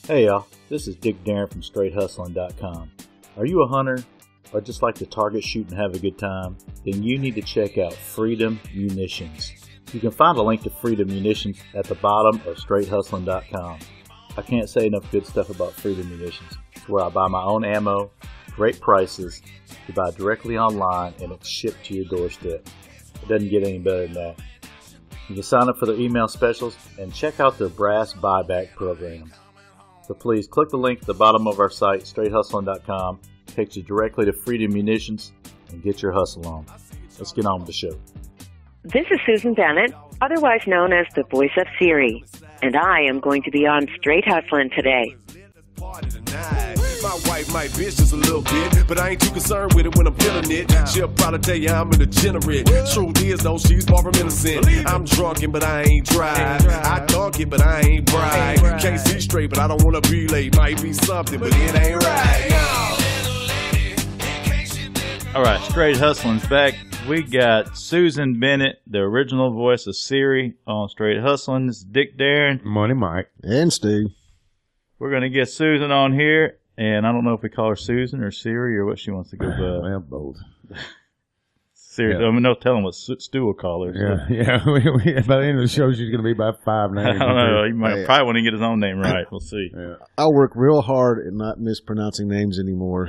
Hey y'all, this is Dick Darren from StraightHustling.com. Are you a hunter or just like to target shoot and have a good time? Then you need to check out Freedom Munitions. You can find a link to Freedom Munitions at the bottom of StraightHustling.com. I can't say enough good stuff about Freedom Munitions. It's where I buy my own ammo, great prices, you buy directly online, and it's shipped to your doorstep. It doesn't get any better than that. You can sign up for their email specials and check out their brass buyback program. So please click the link at the bottom of our site, StraightHustling.com. Takes you directly to Freedom Munitions and get your hustle on. Let's get on with the show. This is Susan Bennett, otherwise known as the voice of Siri, and I am going to be on Straight Hustling today. My wife might bitch just a little bit, but I ain't too concerned with it when I'm feeling it. She'll probably tell you I'm a degenerate. Truth is, though, she's far from innocent. I'm drunken, but I ain't drive. I dunk it, but I ain't bright. Can't see straight, but I don't want to be late. Might be something, but it ain't right. All right, Straight Hustling's back. We got Susan Bennett, the original voice of Siri, on Straight Hustling. This is Dick Darren. Morning, Mike. And Steve. We're going to get Susan on here, and I don't know if we call her Susan or Siri or what she wants to go by. Well, both. Siri, Yeah. I mean, no telling what Stu will call her. So. Yeah. By the end of the show, she's going to be about 5 names. I don't know. He might probably want to get his own name right. We'll see. Yeah. I work real hard at not mispronouncing names anymore.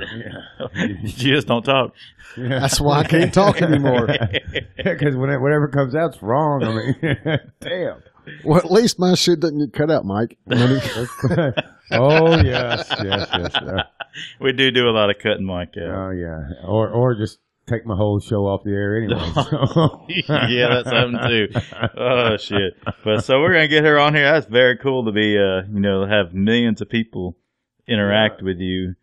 You just don't talk. Yeah. That's why I can't talk anymore. Because whatever comes out's wrong. I mean, damn. Well, at least my shit doesn't get cut out, Mike. Oh, yes. We do a lot of cutting, Mike. Oh, yeah. Or just take my whole show off the air anyway. So. Yeah, that's something too. Oh shit! But so we're gonna get her on here. That's very cool to be, have millions of people interact with you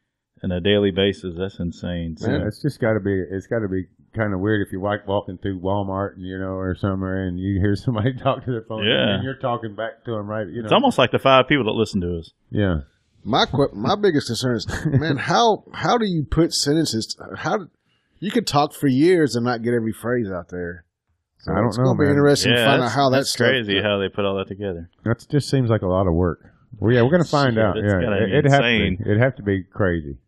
on a daily basis. That's insane. So. Man, it's got to be kind of weird if you're walking through Walmart, or somewhere, and you hear somebody talk to their phone, and you're talking back to them, right? It's almost like the 5 people that listen to us. Yeah. My biggest concern is, man, how do you put sentences? You could talk for years and not get every phrase out there. So I don't know, It's going to be interesting to find out how that's crazy how they put all that together. That just seems like a lot of work. Well, yeah, we're going to find out. It'd have to be crazy.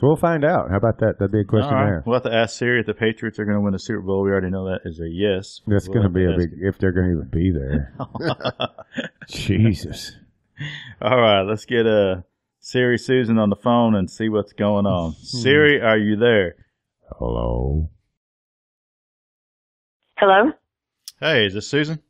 So we'll find out. How about that? That'd be a question there. We'll have to ask Siri if the Patriots are going to win the Super Bowl. We already know that is a yes. That's going to be a big, if they're going to even be there. Jesus. All right, let's get Siri Susan on the phone and see what's going on. Siri, are you there? Hello. Hello? Hey, is this Susan?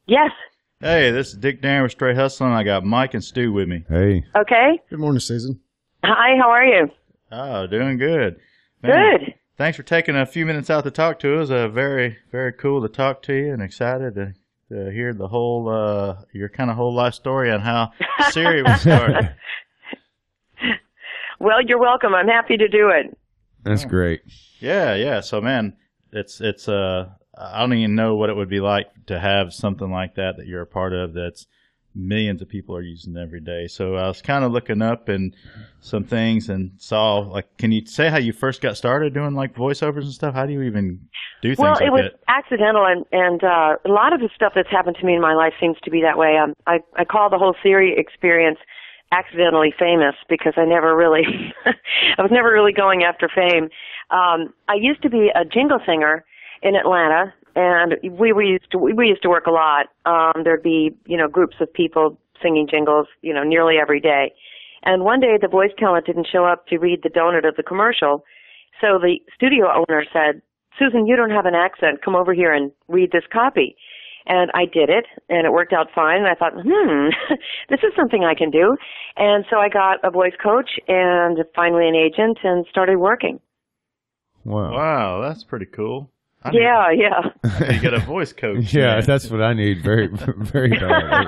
Yes. Hey, this is Dick Darren with Straight Hustling. I got Mike and Stu with me. Hey. Okay. Good morning, Susan. Hi, how are you? Oh, doing good. Man, good. Thanks for taking a few minutes out to talk to us. Very, very cool to talk to you and excited to hear the whole, your kind of whole life story on how Siri was started. Well, you're welcome. I'm happy to do it. That's great. Yeah. So, man, it's I don't even know what it would be like to have something like that you're a part of that's millions of people are using every day. So I was kind of looking up and some things and saw, can you say how you first got started doing voiceovers and stuff? How do you even do things like that? Well, it was accidental, and a lot of the stuff that's happened to me in my life seems to be that way. I call the whole Siri experience accidentally famous because I was never really going after fame. I used to be a jingle singer in Atlanta, and we used to work a lot. There'd be, groups of people singing jingles, nearly every day. And one day the voice talent didn't show up to read the donut of the commercial. So the studio owner said, "Susan, you don't have an accent. Come over here and read this copy." And I did it, and it worked out fine. And I thought, this is something I can do. And so I got a voice coach and finally an agent and started working. Wow, that's pretty cool. Yeah. You got a voice coach. Yeah, man. that's what I need. Very, very bad.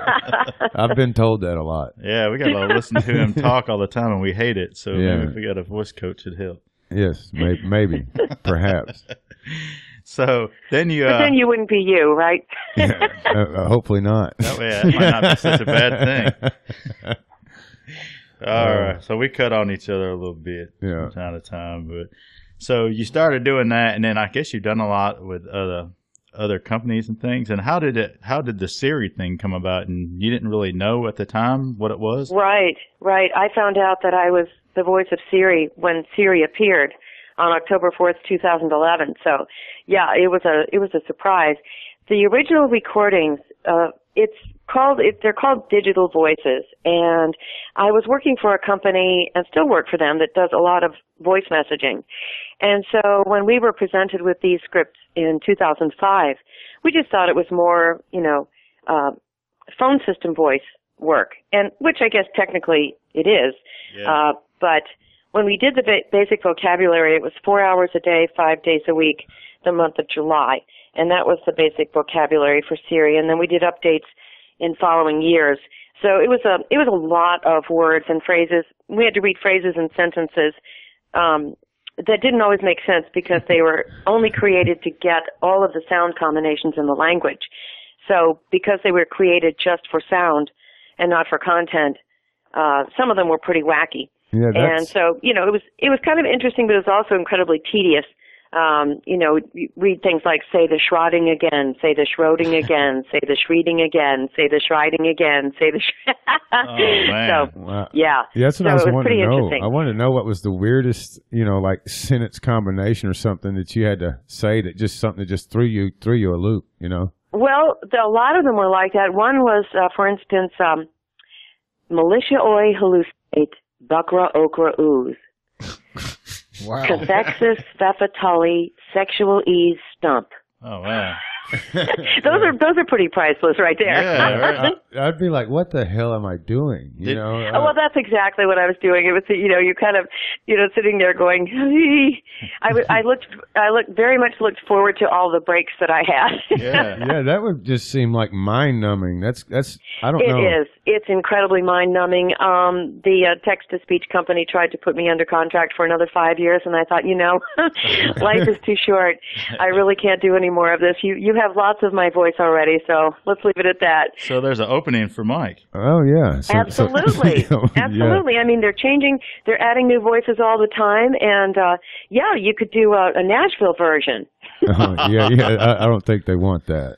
I've been told that a lot. Yeah, we got to listen to him talk all the time, and we hate it. So maybe if we got a voice coach, it'd help. Yes, maybe, perhaps. So then you. But then you wouldn't be you, right? Hopefully not. That way, it might not be such a bad thing. All right, so we cut on each other a little bit from time to time, but. So you started doing that, and then I guess you've done a lot with other companies and things. And how did the Siri thing come about? And you didn't really know at the time what it was? Right. I found out that I was the voice of Siri when Siri appeared on October 4th, 2011. So, yeah, it was a surprise. The original recordings, they're called digital voices, and I was working for a company and still work for them that does a lot of voice messaging. And so when we were presented with these scripts in 2005, we just thought it was more, phone system voice work, and which I guess technically it is. Yeah. But when we did the basic vocabulary, it was 4 hours a day, 5 days a week, the month of July. And that was the basic vocabulary for Siri. And then we did updates in following years. So it was a lot of words and phrases. We had to read phrases and sentences that didn't always make sense because they were only created to get all of the sound combinations in the language. So because they were created just for sound and not for content, some of them were pretty wacky. Yeah, and so, it was kind of interesting, but it was also incredibly tedious. You read things like, say the Schroding again, say the Schroding again, say the Schreeding again, say the Schriding again, say the Oh, man. So, wow. yeah. That's what so I was it was wanting pretty to know. interesting. I wanted to know what was the weirdest, like sentence combination or something that you had to say that just something that just threw you a loop, Well, a lot of them were like that. One was, for instance, militia oi hallucinate, buckra okra ooze. Wow. Cathexis feffatulli, sexual ease stump. Oh, wow. Those are pretty priceless right there. Yeah, right. I'd be like, what the hell am I doing? Well, that's exactly what I was doing. It was, you kind of, sitting there going, I looked very much looked forward to all the breaks that I had. Yeah, that would just seem like mind numbing. That's, I don't know. It is. It's incredibly mind numbing. The text-to-speech company tried to put me under contract for another 5 years, and I thought, life is too short. I really can't do any more of this. You have lots of my voice already, so let's leave it at that. So there's an opening for Mike. Oh, yeah. Absolutely. Absolutely. Yeah. I mean, they're adding new voices all the time, and, you could do a Nashville version. I don't think they want that.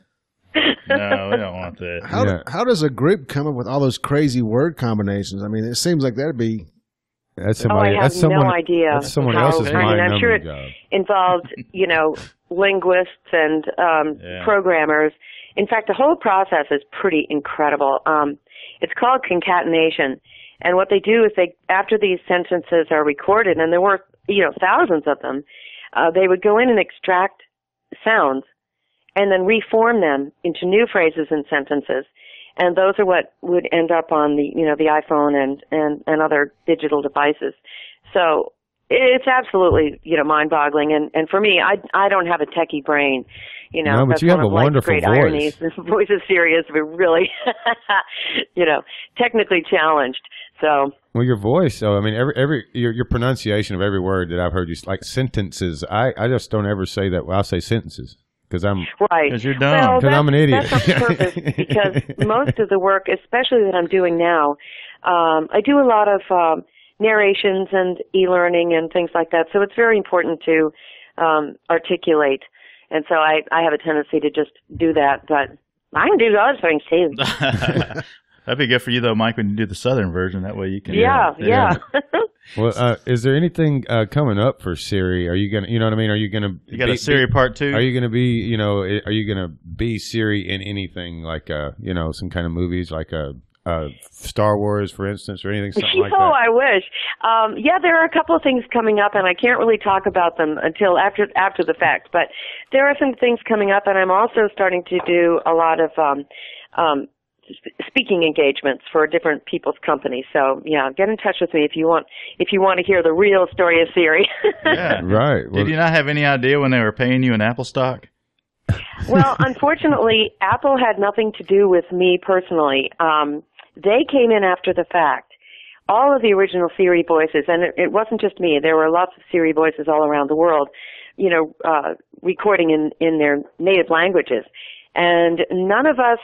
No, we don't want that. How does a group come up with all those crazy word combinations? I mean, it seems like that'd be... I have no idea. That's someone else's I'm sure it job. involved, linguists and programmers. In fact, the whole process is pretty incredible. It's called concatenation, and what they do is after these sentences are recorded, and there were thousands of them, they would go in and extract sounds, and then reform them into new phrases and sentences. And those are what would end up on the iPhone and other digital devices. So it's absolutely, mind-boggling. And for me, I don't have a techie brain. No, but that's you have one a of life's wonderful great voice. ironies. The voice of Siri is really, technically challenged. So. Well, your voice, though, I mean, your pronunciation of every word that I've heard you, like sentences, I just don't ever say that. Well, I'll say sentences. Because I'm right. Because you're dumb. Because I'm an idiot. That's on purpose. Because most of the work, especially that I'm doing now, I do a lot of narrations and e-learning and things like that. So it's very important to articulate. And so I have a tendency to just do that. But I can do other things too. That'd be good for you, though, Mike, when you do the Southern version. That way you can. Yeah. Well, is there anything coming up for Siri? Are you gonna, you know what I mean? Are you gonna? You got a Siri part 2? Are you gonna be, are you gonna be Siri in anything like, some kind of movies like Star Wars, for instance, or anything something like that? I wish. There are a couple of things coming up, and I can't really talk about them until after the fact. But there are some things coming up, and I'm also starting to do a lot of speaking engagements for different people's companies. So get in touch with me if you want to hear the real story of Siri. Yeah, right. Well, did you not have any idea when they were paying you in Apple stock? Well, unfortunately, Apple had nothing to do with me personally. They came in after the fact. All of the original Siri voices, and it wasn't just me. There were lots of Siri voices all around the world, recording in their native languages. And none of us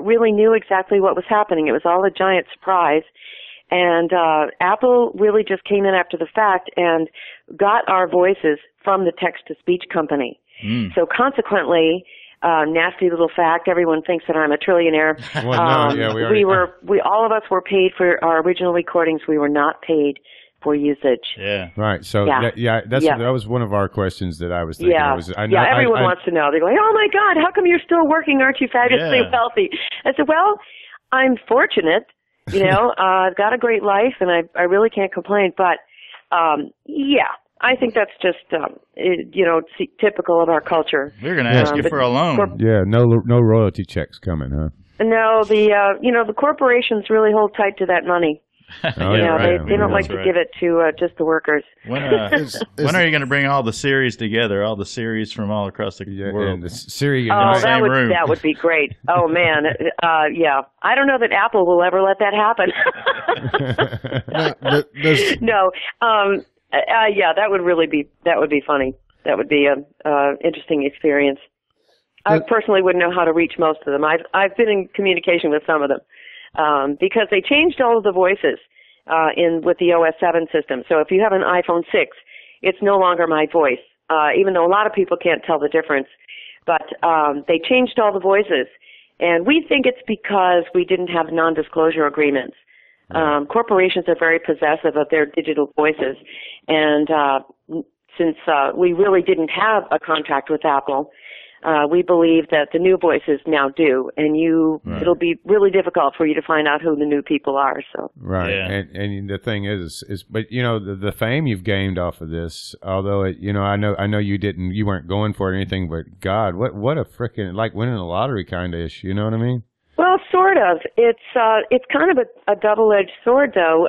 really knew exactly what was happening. It was all a giant surprise. And Apple really just came in after the fact and got our voices from the text-to-speech company. So consequently, nasty little fact. Everyone thinks that I'm a trillionaire. Well, no, yeah, we all of us were paid for our original recordings. We were not paid for usage. Yeah. Right. So, that was one of our questions that I was thinking. Everyone wants to know. They're going, oh, my God, how come you're still working? Aren't you fabulously wealthy? I said, well, I'm fortunate. You know, I've got a great life, and I really can't complain. But, I think that's just, typical of our culture. We're going to ask you for a loan. No royalty checks coming, huh? No, the corporations really hold tight to that money. They don't like to give it to just the workers. When are you going to bring all the Siris together? All the Siris from all across the world. And the Siri room. That would be great. Oh man, I don't know that Apple will ever let that happen. No, that would be funny. That would be a interesting experience. I personally wouldn't know how to reach most of them. I've been in communication with some of them. Because they changed all of the voices with the OS 7 system. So if you have an iPhone 6, it's no longer my voice, even though a lot of people can't tell the difference. But they changed all the voices, and we think it's because we didn't have non-disclosure agreements. Corporations are very possessive of their digital voices, and since we really didn't have a contract with Apple, we believe that the new voices now do, and it'll be really difficult for you to find out who the new people are. So and the thing is but the fame you've gained off of this, although I know you weren't going for it or anything, but God, what a freaking, like winning the lottery kind of ish. You know what I mean? Well, sort of. It's kind of a double-edged sword, though.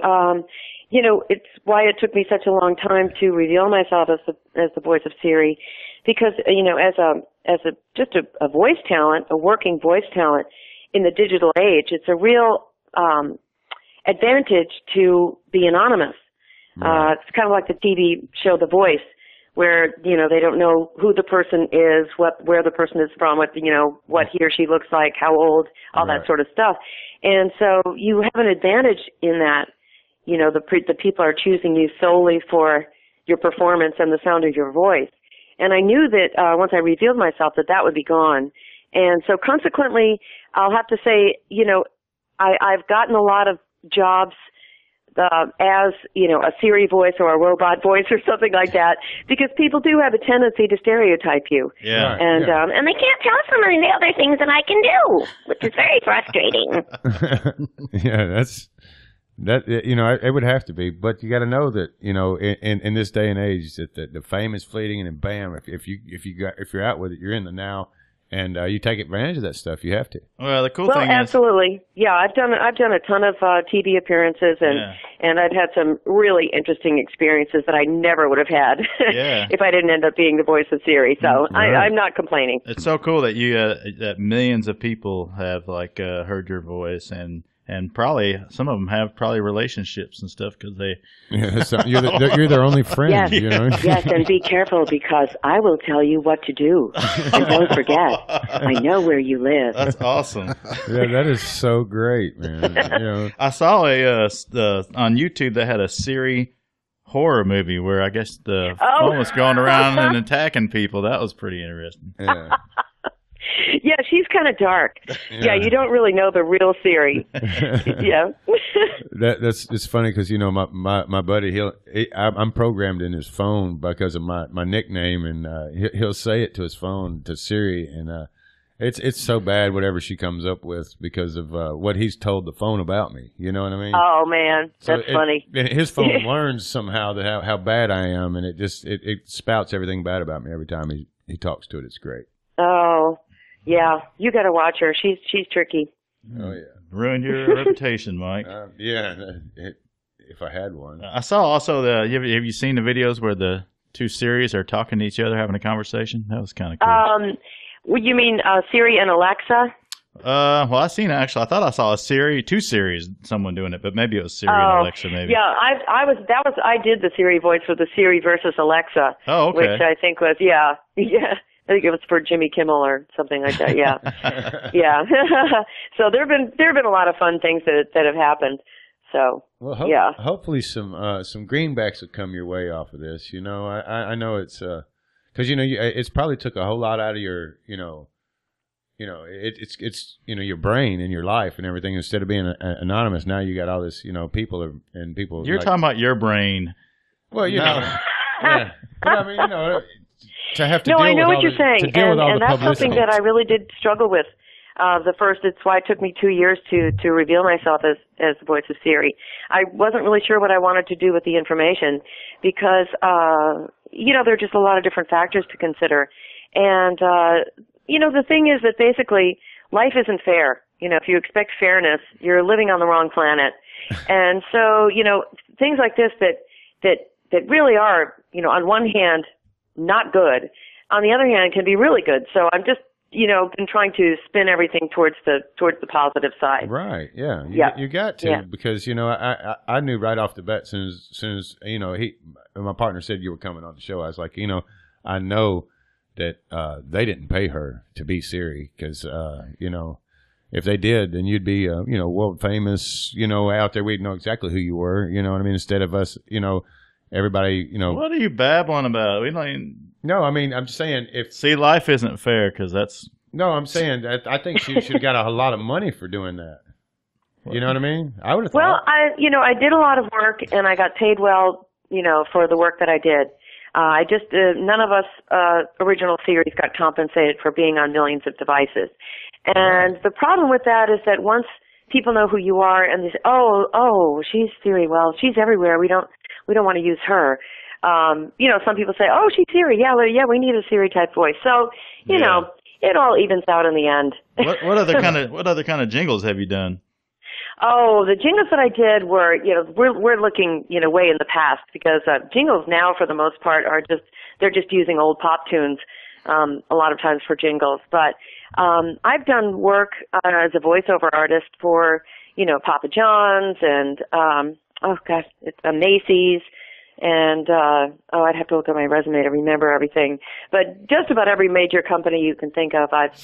It's why it took me such a long time to reveal myself as the voice of Siri, because as a voice talent, a working voice talent in the digital age, it's a real advantage to be anonymous. It's kind of like the TV show The Voice, where they don't know who the person is, where the person is from, what he or she looks like, how old, all that sort of stuff. And so you have an advantage in that. The people are choosing you solely for your performance and the sound of your voice. And I knew that once I revealed myself that would be gone. And so consequently, I'll have to say, I've gotten a lot of jobs as, a Siri voice or a robot voice or something like that, because people do have a tendency to stereotype you. Yeah. And they can't tell some of the other things that I can do, which is very frustrating. It would have to be, but you got to know that in this day and age that the fame is fleeting, and then bam, if you're out with it, you're in the now, and you take advantage of that stuff. You have to. Well, the cool thing is, absolutely, yeah. I've done a ton of TV appearances, and I've had some really interesting experiences that I never would have had if I didn't end up being the voice of Siri. So I'm not complaining. It's so cool that that millions of people have heard your voice, and probably some of them have relationships and stuff because they. You're their only friend. Yes, yes, and be careful because I will tell you what to do. And don't forget, I know where you live. That's awesome. That is so great, man. I saw on YouTube they had a Siri horror movie where I guess the phone was going around and attacking people. That was pretty interesting. Yeah. Yeah, she's kind of dark. Yeah, you don't really know the real Siri. Yeah. It's funny because my buddy I'm programmed in his phone because of my nickname, and he'll say it to his phone to Siri, and it's so bad whatever she comes up with because of what he's told the phone about me. You know what I mean? Oh man, that's funny. And his phone learns somehow that how bad I am, and it spouts everything bad about me every time he talks to it. It's great. Oh. Yeah, you got to watch her. She's tricky. Oh yeah, ruined your reputation, Mike. If I had one. I saw also have you seen the videos where the two Siris are talking to each other, having a conversation? That was kind of cool. You mean Siri and Alexa? Well, I seen actually. I thought I saw two Siris, someone doing it, but maybe it was Siri and Alexa. Maybe. Yeah, I did the Siri voice for the Siri versus Alexa. Oh, okay. Which I think was yeah. I think it was for Jimmy Kimmel or something like that. Yeah, yeah. So there've been a lot of fun things that have happened. So hopefully some greenbacks will come your way off of this. I know it's because it's probably took a whole lot out of your it's your brain and your life and everything. Instead of being anonymous, now you got all this, people and people. You're talking about your brain. Well, yeah. But I mean, to have to. No, deal I know with what you're saying, and that's something that I really did struggle with. It's why it took me 2 years to reveal myself as the voice of Siri. I wasn't really sure what I wanted to do with the information because, there are just a lot of different factors to consider. And, the thing is that basically life isn't fair. If you expect fairness, you're living on the wrong planet. And so, things like this that really are, on one hand, not good. On the other hand, can be really good. So I'm just, been trying to spin everything towards the positive side. Right. Yeah. You got to, yeah. Because, I knew right off the bat, as soon as my partner said you were coming on the show, I was like, I know that, they didn't pay her to be Siri because, if they did, then you'd be, world famous, out there. We'd know exactly who you were, you know what I mean? Instead of us, everybody, What are you babbling about? No, I mean, I'm just saying See, life isn't fair because that's... No, I'm saying I think she should have got a lot of money for doing that. You know what I mean? I would have thought. Well, I did a lot of work and I got paid well, for the work that I did. None of us, original Series got compensated for being on millions of devices. And the problem with that is that once people know who you are and they say, oh, she's Siri, well, she's everywhere. We don't want to use her. Some people say, oh, she's Siri. Yeah, we need a Siri type voice. So, you know, it all evens out in the end. What other kind of jingles have you done? Oh, the jingles that I did were, we're looking, way in the past because jingles now for the most part they're just using old pop tunes a lot of times for jingles. But I've done work as a voiceover artist for, Papa John's and it's Macy's. And, I'd have to look at my resume to remember everything. But just about every major company you can think of, I've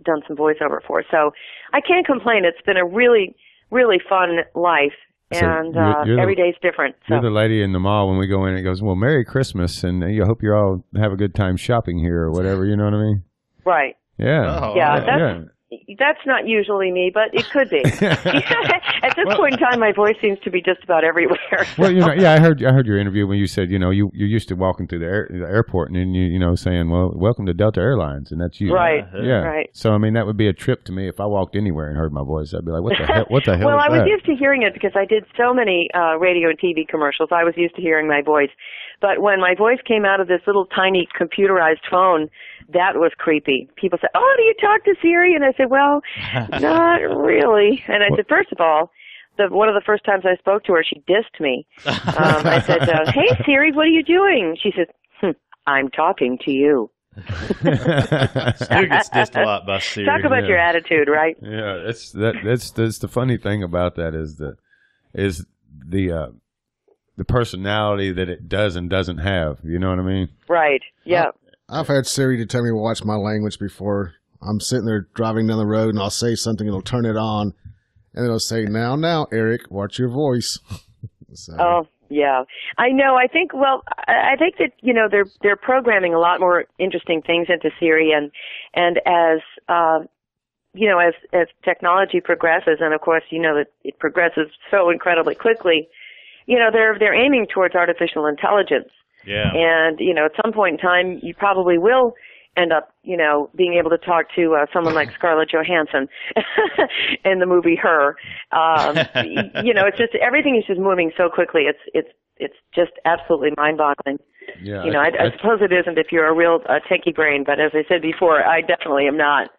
done some voiceover for. So I can't complain. It's been a really, really fun life. And, every day's different. So. You're the lady in the mall when we go in and goes, well, Merry Christmas. And I hope you all have a good time shopping here or whatever. You know what I mean? Right. Yeah. Oh, yeah. That's not usually me, but it could be. At this point in time, my voice seems to be just about everywhere. Well, I heard your interview when you said, you're used to walking through the airport and then you saying, well, welcome to Delta Airlines, and that's you. Right. Yeah. Right. So I mean, that would be a trip to me if I walked anywhere and heard my voice. I'd be like, what the hell? What the hell? Well, is I was that? used to hearing it because I did so many radio and TV commercials. I was used to hearing my voice. But when my voice came out of this little tiny computerized phone, that was creepy. People said, oh, do you talk to Siri? And I said, well, not really. And I said, first of all, one of the first times I spoke to her, she dissed me. I said, hey, Siri, what are you doing? She said, I'm talking to you. Stu gets dissed a lot by Siri. Talk about your attitude, right? Yeah, that's the funny thing about that is the personality that it does and doesn't have. You know what I mean? Right. Yeah. I've had Siri to tell me to watch my language before. I'm sitting there driving down the road and I'll say something, it'll turn it on, and it'll say, now, Eric, watch your voice. So. Oh, yeah. I know. I think that, they're programming a lot more interesting things into Siri and as, as technology progresses, and of course, that it progresses so incredibly quickly, they're aiming towards artificial intelligence. Yeah. And, at some point in time, you probably will end up, being able to talk to someone like Scarlett Johansson in the movie Her. It's just, everything is just moving so quickly. It's just absolutely mind-boggling. Yeah. I suppose it isn't if you're a real techie brain, but as I said before, I definitely am not.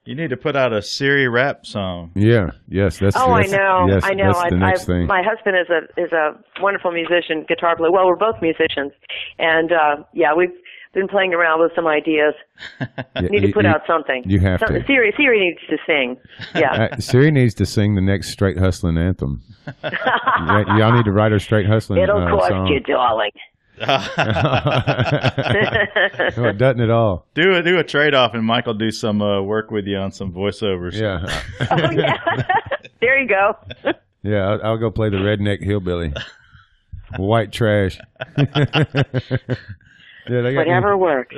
You need to put out a Siri rap song. Yeah, yes, I know. Yes, I know. That's the next thing. My husband is a wonderful musician, guitar player. Well, we're both musicians, and we've been playing around with some ideas. Need to put out something. You have to. Siri needs to sing. Yeah. Siri needs to sing the next Straight Hustling anthem. Y'all need to write her Straight Hustling It'll cost song. you, darling. No, it doesn't at all. Do a trade-off, and Mike will do some work with you on some voiceovers. Yeah. Oh, yeah. There you go. Yeah, I'll go play the redneck hillbilly. White trash. Yeah, whatever works.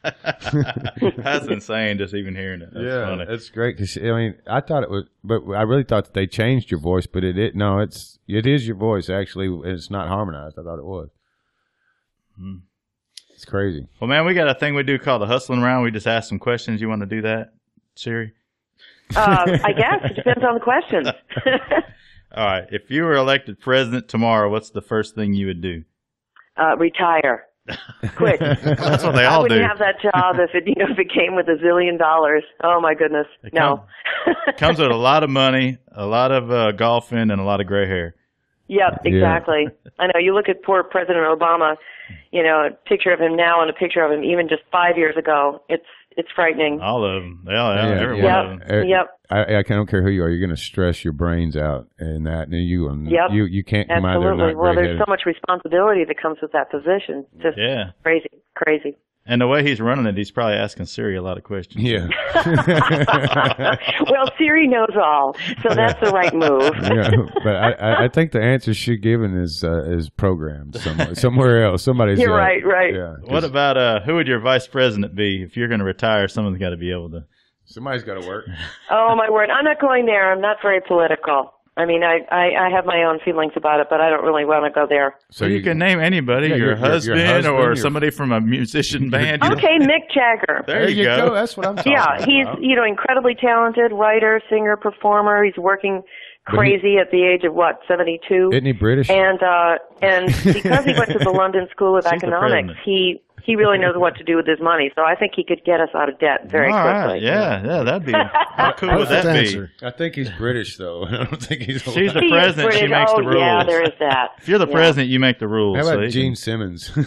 That's insane. Just even hearing it. That's funny. That's great. Cause I mean, I thought it was, but I really thought that they changed your voice, but it no, it is your voice actually. It's not harmonized. I thought it was. It's crazy. Well, man, we got a thing we do called the hustling round. We just ask some questions. You want to do that, Siri? I guess it depends on the questions. All right. If you were elected president tomorrow, what's the first thing you would do? Retire. Quit. That's what they all do. I wouldn't have that job if it came with $1 zillion. Oh my goodness, no. It comes with a lot of money, a lot of golfing, and a lot of gray hair. Yep, exactly. Yeah. I know. You look at poor President Obama. A picture of him now and a picture of him even just 5 years ago. It's frightening. All of them. Every one of them. Yep. I don't care who you are. You're going to stress your brains out in that. And you can't come out there not Well, there's so much responsibility that comes with that position. Just crazy. And the way he's running it, he's probably asking Siri a lot of questions. Yeah. Well, Siri knows all, so that's the right move. But I think the answer she's given is programmed somewhere else. Somebody's. You're right. Yeah. What about who would your vice president be if you're going to retire? Someone's got to be able to. Somebody's got to work. Oh my word! I'm not going there. I'm not very political. I mean, I have my own feelings about it, but I don't really want to go there. So you can name anybody, your husband or somebody from a musician band. Okay, Mick Jagger. There you go. That's what I'm talking about. Yeah, he's incredibly talented writer, singer, performer. He's working crazy at the age of 72. Isn't he British? And because he went to the London School of Economics, he really knows what to do with his money. So I think he could get us out of debt very quickly. Right. Yeah, that'd be. How cool would that be? I think he's British, though. I don't think he's. She's the president. She makes the rules. Yeah, there is that. If you're the president, you make the rules. How about Gene Simmons? Gene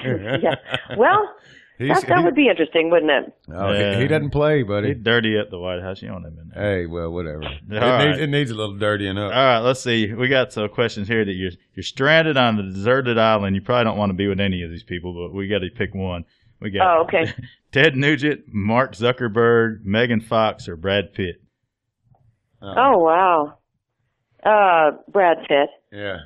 Simmons. Yeah. Well. That would be interesting, wouldn't it? Oh, he doesn't play, buddy. He's dirty at the White House. You don't have him. Hey, well, whatever. It needs a little dirtying up. All right, let's see. We got some questions here that you're stranded on a deserted island. You probably don't want to be with any of these people, but we got to pick one. We got okay. Ted Nugent, Mark Zuckerberg, Megan Fox, or Brad Pitt. Oh wow, Brad Pitt. Yeah.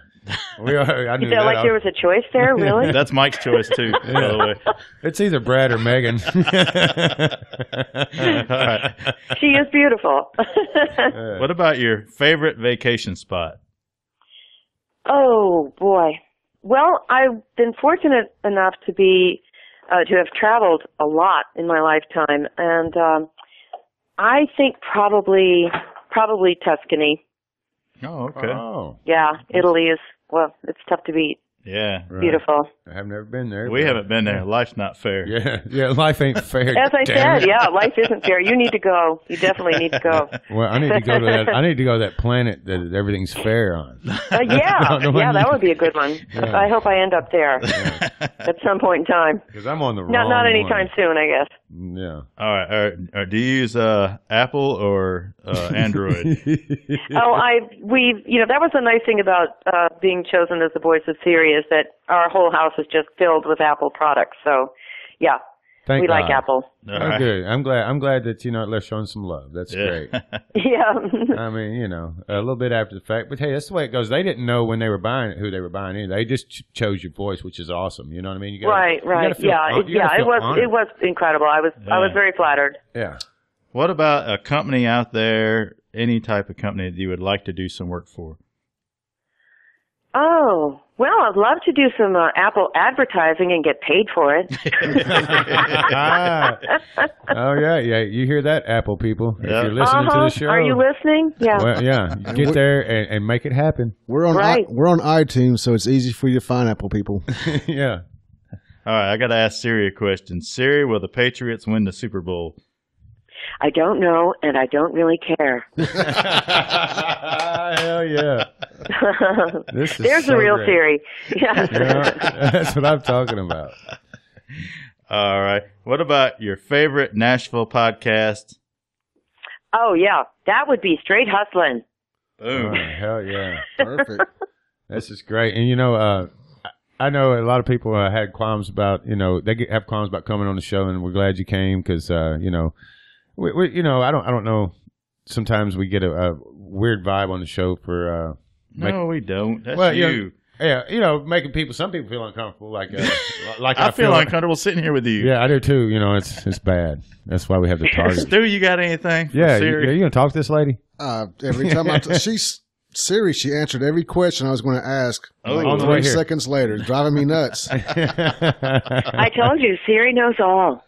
I knew that. Like there was a choice there, really? That's Mike's choice too, by the way. It's either Brad or Megan. All right. She is beautiful. What about your favorite vacation spot? Oh boy. Well, I've been fortunate enough to have traveled a lot in my lifetime, and I think probably Tuscany. Oh, okay. Oh. Yeah, Italy is, it's tough to beat. Yeah. Right. Beautiful. I have never been there. We haven't been there. Life's not fair. Yeah, life ain't fair. As I said, life isn't fair. You need to go. You definitely need to go. Well, I need to go to that. I need to go to that planet that everything's fair on. That would be a good one. Yeah. I hope I end up there at some point in time. Because I'm on the wrong Not anytime soon, I guess. Yeah. All right. Do you use Apple or Android? That was the nice thing about being chosen as the voice of Siri is that our whole house is just filled with Apple products. So, yeah. Thank we God. like Apple. Right. Good. I'm glad that they're showing some love. That's great. Yeah. I mean, a little bit after the fact, but hey, that's the way it goes. They didn't know when they were buying it who they were buying it. They just chose your voice, which is awesome. You know what I mean? You gotta, right. It was incredible. I was very flattered. Yeah. What about a company out there? Any type of company that you would like to do some work for? Oh, well, I'd love to do some Apple advertising and get paid for it. Oh, yeah. You hear that, Apple people. If you're listening to the show. Are you listening? Yeah. Well, yeah. Get there and make it happen. We're on iTunes, so it's easy for you to find Apple people. Yeah. All right, I got to ask Siri a question. Siri, will the Patriots win the Super Bowl? I don't know, and I don't really care. Hell yeah. There's the real Siri. Yeah. That's what I'm talking about. All right. What about your favorite Nashville podcast? Oh, yeah. That would be Straight Hustlin'. Boom. Oh, hell yeah. Perfect. This is great. And, I know a lot of people had qualms about, they have qualms about coming on the show, and we're glad you came because, I don't know. Sometimes we get a weird vibe on the show for. No, we don't. That's you. Yeah, making some people feel uncomfortable. Like I feel uncomfortable sitting here with you. Yeah, I do too. It's bad. That's why we have the target. Stu, you got anything? Yeah, you gonna talk to this lady? Every time Siri, she answered every question I was going to ask. On the 3 way here. seconds later, it's driving me nuts. I told you, Siri knows all.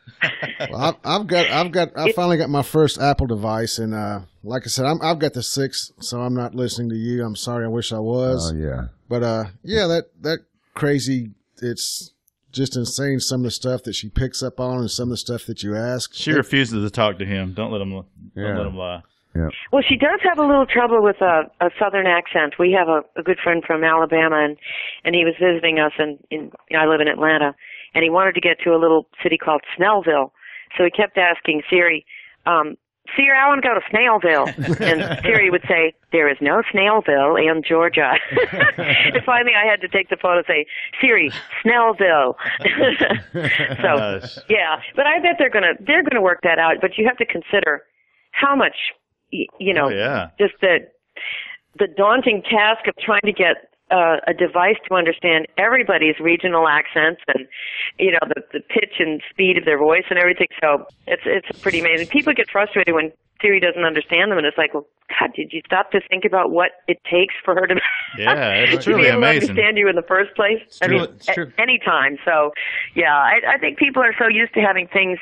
Well, I finally got my first Apple device, and like I said, I've got the 6, so I'm not listening to you. I'm sorry. I wish I was. Oh yeah. But yeah, that crazy. It's just insane. Some of the stuff that she picks up on, and some of the stuff that you ask. She refuses to talk to him. Don't let him lie. Yeah. Well, she does have a little trouble with a southern accent. We have a good friend from Alabama, and he was visiting us, and I live in Atlanta, and he wanted to get to a little city called Snellville. So he kept asking Siri, Siri, I want to go to Snailville. And Siri would say, there is no Snailville in Georgia. And finally I had to take the phone and say, Siri, Snellville. So, yeah. But I bet they're gonna work that out. But you have to consider how much, just the daunting task of trying to get a device to understand everybody's regional accents and, the pitch and speed of their voice and everything. So it's pretty amazing. People get frustrated when Siri doesn't understand them, and it's like, well, God, did you stop to think about what it takes for her to, it's to be truly able amazing. to understand you in the first place? It's true. Any time. So, yeah, I think people are so used to having things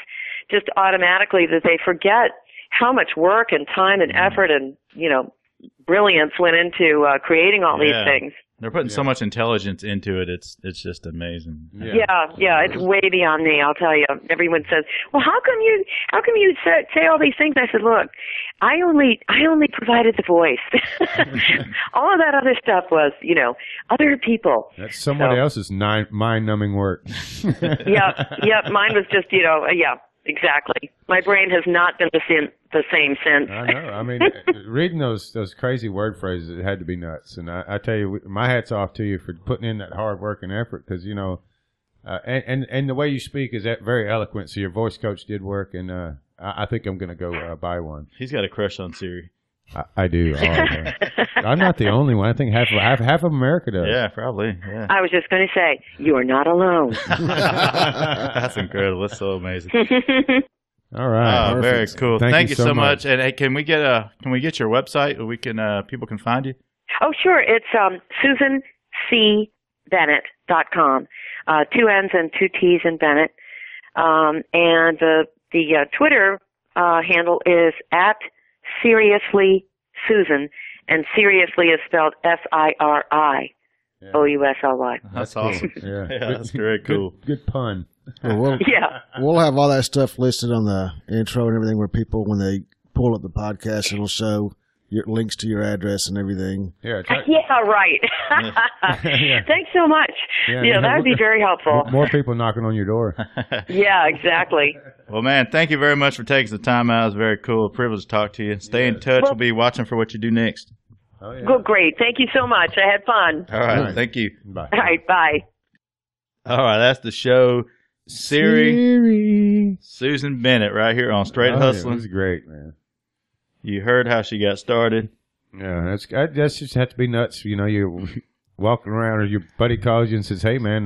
just automatically that they forget how much work and time and effort and, brilliance went into creating all these things. They're putting so much intelligence into it. It's just amazing. Yeah, it's way beyond me. I'll tell you. Everyone says, "Well, how come you say all these things?" I said, "Look, I only provided the voice. All of that other stuff was, other people." That's somebody else's mind-numbing work. Yep. Mine was just, exactly. My brain has not been the same since. I know. I mean, reading those crazy word phrases, it had to be nuts. And I tell you, my hat's off to you for putting in that hard work and effort, because and the way you speak is very eloquent. So your voice coach did work, and I think I'm going to go buy one. He's got a crush on Siri. I do. I'm not the only one. I think half of America does. Yeah, probably. Yeah. I was just going to say, you are not alone. That's incredible. That's so amazing. All right. Very cool. Thank you so much. And hey, can we get your website where we can people can find you? Oh, sure. It's SusanCBennett.com. 2 N's and 2 T's in Bennett. And the Twitter handle is at Seriously Susan, and seriously is spelled SIRIOUSLY. That's awesome. Yeah, that's very cool. Good pun. Well, we'll have all that stuff listed on the intro and everything, where people, when they pull up the podcast, it'll show your links to your address and everything. Yeah, right. Thanks so much. Yeah, that would be very helpful. More people knocking on your door. Yeah, exactly. Well, man, thank you very much for taking the time out. It was very cool. A privilege to talk to you. Stay in touch. We'll be watching for what you do next. Oh, yeah. Well, great. Thank you so much. I had fun. All right. Thank you. Bye. All right. Bye. All right. That's the show. Siri. Susan Bennett right here on Straight Hustling. It was great, man. You heard how she got started. Yeah, that's just have to be nuts. You're walking around, or your buddy calls you and says, "Hey, man,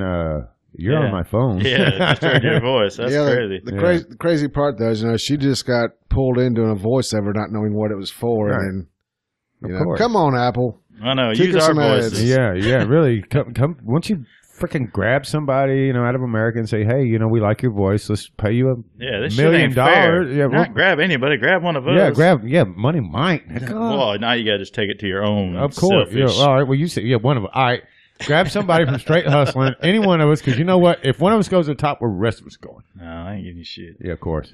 you're on my phone." Yeah, just heard your voice. That's crazy. The crazy part, though, is she just got pulled into a voiceover, not knowing what it was for, and come on, Apple. I know. Use our voices. Yeah, really. Come. Once you freaking grab somebody, out of America and say, "Hey, we like your voice. Let's pay you this $1 million." Yeah, not grab anybody. Grab one of us. Yeah, money might. Well, now you got to just take it to your own. Of course. Yeah, all right. Well, you say one of them. All right. Grab somebody from Straight Hustling, any one of us, because you know what? If one of us goes to the top, where the rest of us going? No, I ain't giving you shit. Yeah, of course.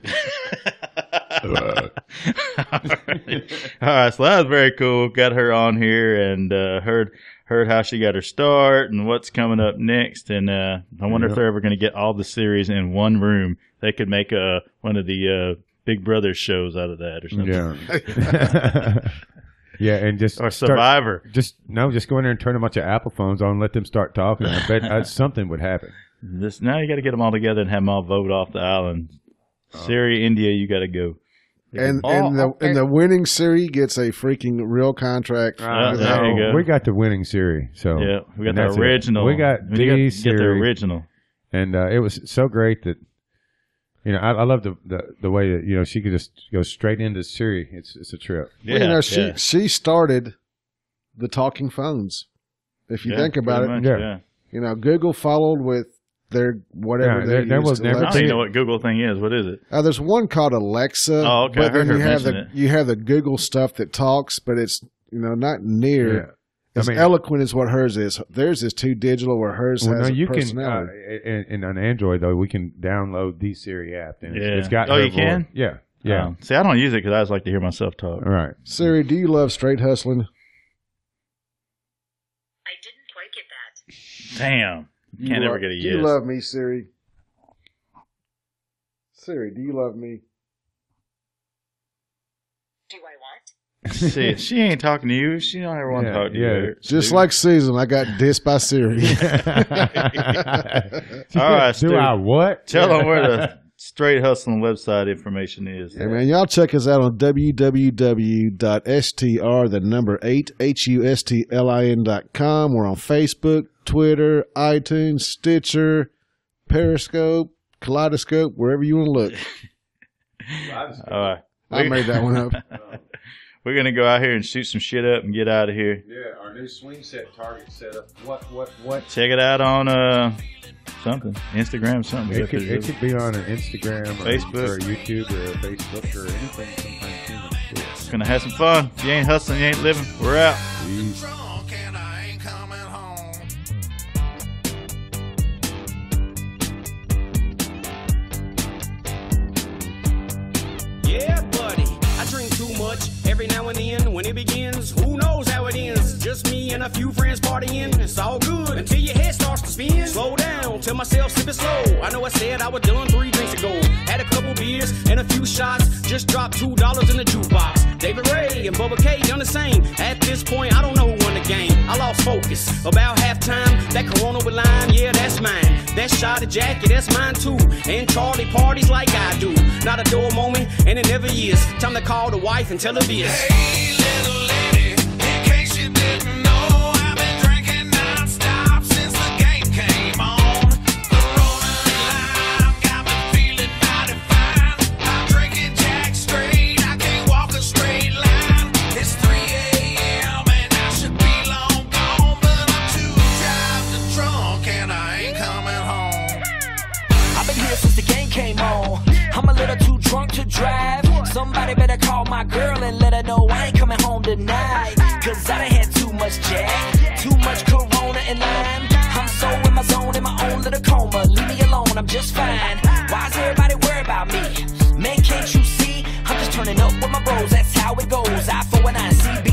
All right, so that was very cool. Got her on here and heard how she got her start and what's coming up next. And I wonder if they're ever going to get all the series in one room. They could make one of the Big Brother shows out of that or something. Yeah. Yeah, and just Survivor. Just go in there and turn a bunch of Apple phones on and let them start talking. I bet something would happen. Now you got to get them all together and have them all vote off the island. Siri, India, you got to go. And the winning Siri gets a freaking real contract. There you go. We got the winning Siri. So yeah, we got the original. We got the Siri. Get the original. And it was so great that, you know, I love the way that, you know, she could just go straight into Siri. It's a trip. Yeah, well, you know, she started the talking phones. If you think about it, you know, Google followed with their whatever there was never. I don't even know what Google thing is. What is it? There's one called Alexa. Oh, okay. But then you have the Google stuff that talks, but it's, you know, not near as eloquent as what hers is. Theirs is too digital, where hers has a personality. And on Android though, we can download the Siri app, and it's got. Oh, you can? Yeah. Yeah. See, I don't use it because I just like to hear myself talk. All right. Siri, do you love straight hustling? I didn't quite get that. Damn. Can't ever get a yes. Do you love me, Siri? Siri, do you love me? Do I what? See, she ain't talking to you. She don't ever want to talk to you. Just like Susan, I got dissed by Siri. All right, Stu. Do I what? Tell them where the Straight Hustling website information is. Hey, man, y'all check us out on www.str8hustlin.com. We're on Facebook, Twitter, iTunes, Stitcher, Periscope, Kaleidoscope, wherever you want to look. All right. I made that one up. We're going to go out here and shoot some shit up and get out of here. Yeah, our new swing set target setup. What? Check it out on something. Instagram, something. It could be on an Instagram or Facebook or YouTube or Facebook or anything sometime soon. Gonna have some fun. If you ain't hustling, you ain't living. We're out. Peace. Yeah, buddy, I drink too much every now and then. When it begins, who knows how it ends? Just me and a few friends partying. It's all good until your head starts to spin. Slow down, tell myself sip it slow. I know I said I was done 3 drinks ago. Had a couple beers and a few shots. Just dropped $2 in the jukebox. David Ray and Bubba K done the same. At this point, I don't know who won the game. I lost focus. About halftime, that Corona with lime, yeah, that's mine. That shot of Jackie, that's mine too. And Charlie parties like I do. Not a dull moment, and it never is. Time to call the wife and tell her this. Hey, little lady, in case you didn't know, I've been drinking non-stop since the game came on. Corona Live got me feeling mighty fine. I'm drinking Jack straight, I can't walk a straight line. It's 3 a.m. and I should be long gone, but I'm too driving drunk and I ain't coming home. I've been here since the game came on. I'm a little too drunk to drive. Somebody better call my girl and let her know I ain't coming home tonight. Cause I done had too much Jack, too much Corona and lime. I'm so in my zone, in my own little coma. Leave me alone, I'm just fine. Why is everybody worried about me? Man, can't you see? I'm just turning up with my bros, that's how it goes. I-419 CB.